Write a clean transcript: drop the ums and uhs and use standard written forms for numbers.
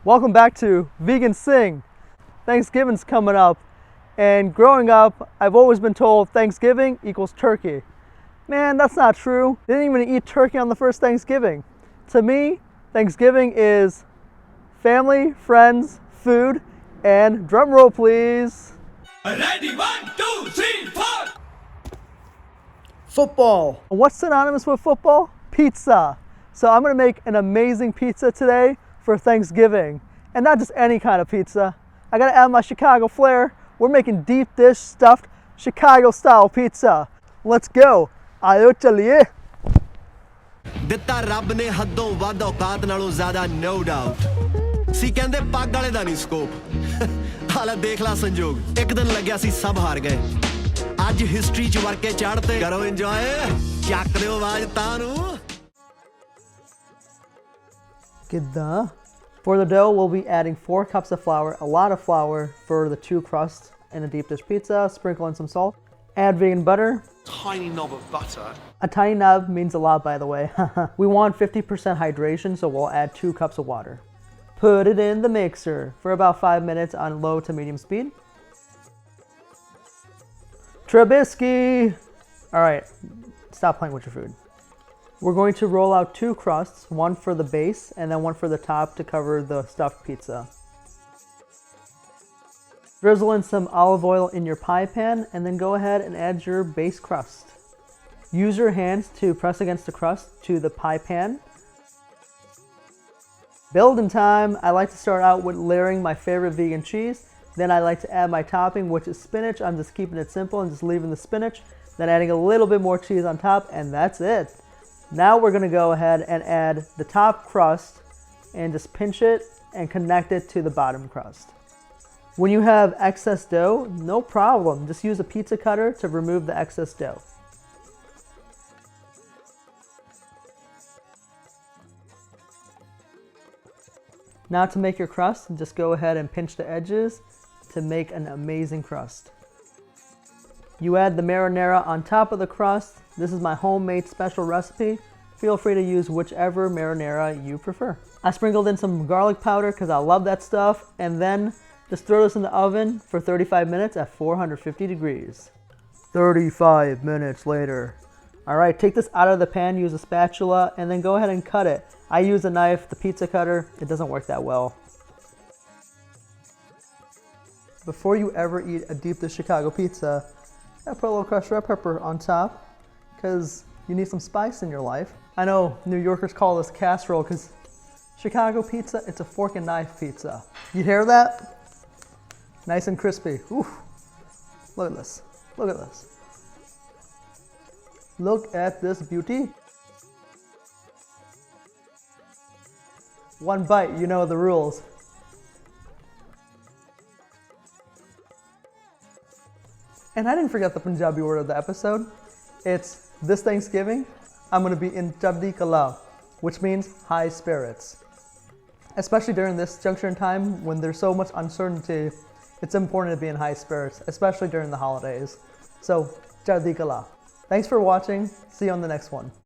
Welcome back to Vegan Singh. Thanksgiving's coming up, and growing up, I've always been told Thanksgiving equals turkey. Man, that's not true. They didn't even eat turkey on the first Thanksgiving. To me, Thanksgiving is family, friends, food, and drum roll please. Ready, 1, 2, 3, 4. Football. What's synonymous with football? Pizza. So I'm gonna make an amazing pizza today for Thanksgiving. And not just any kind of pizza. I gotta add my Chicago flair. We're making deep dish stuffed Chicago style pizza. Let's go. Aayo chaliye. ਦਿੱਤਾ ਰੱਬ ਨੇ ਹੱਦੋਂ ਵੱਧ ਔਕਾਤ ਨਾਲੋਂ ਜ਼ਿਆਦਾ no doubt ਸੀ ਕਹਿੰਦੇ ਪੱਗ ਵਾਲੇ ਦਾ ਨਹੀਂ ਸਕੋਪ ਹਾਲਾ ਦੇਖ ਲਾ ਸੰਜੋਗ ਇੱਕ ਦਿਨ ਲੱਗਿਆ ਸੀ ਸਭ ਹਾਰ ਗਏ ਅੱਜ ਹਿਸਟਰੀ ਚ ਵਰ ਕੇ ਚੜ੍ਹਤੇ ਕਰੋ ਇੰਜੋਏ ਚੱਕ ਦਿਓ ਆਵਾਜ਼ ਤਾਂ ਨੂੰ Kidda. For the dough, we'll be adding 4 cups of flour, a lot of flour for the 2 crusts in a deep dish pizza. Sprinkle in some salt. Add vegan butter. Tiny knob of butter. A tiny knob means a lot, by the way. We want 50% hydration, so we'll add 2 cups of water. Put it in the mixer for about 5 minutes on low to medium speed. Trubisky! All right, stop playing with your food. We're going to roll out 2 crusts, one for the base and then one for the top to cover the stuffed pizza. Drizzle in some olive oil in your pie pan and then go ahead and add your base crust. Use your hands to press against the crust to the pie pan. Building time. I like to start out with layering my favorite vegan cheese. Then I like to add my topping, which is spinach. I'm just keeping it simple and just leaving the spinach. Then adding a little bit more cheese on top, and that's it. Now we're gonna go ahead and add the top crust and just pinch it and connect it to the bottom crust. When you have excess dough, no problem. Just use a pizza cutter to remove the excess dough. Now to make your crust, just go ahead and pinch the edges to make an amazing crust. You add the marinara on top of the crust. This is my homemade special recipe. Feel free to use whichever marinara you prefer. I sprinkled in some garlic powder because I love that stuff, and then just throw this in the oven for 35 minutes at 450 degrees. 35 minutes later. All right, take this out of the pan, use a spatula, and then go ahead and cut it. I use a knife, the pizza cutter. It doesn't work that well. Before you ever eat a deep dish Chicago pizza, I put a little crushed red pepper on top because you need some spice in your life. I know New Yorkers call this casserole because Chicago pizza, it's a fork and knife pizza. You hear that? Nice and crispy. Ooh. Look at this. Look at this. Look at this beauty. One bite, you know the rules. And I didn't forget the Punjabi word of the episode. It's this Thanksgiving, I'm going to be in Charhdi Kala, which means high spirits. Especially during this juncture in time when there's so much uncertainty, it's important to be in high spirits, especially during the holidays. So, Charhdi Kala. Thanks for watching. See you on the next one.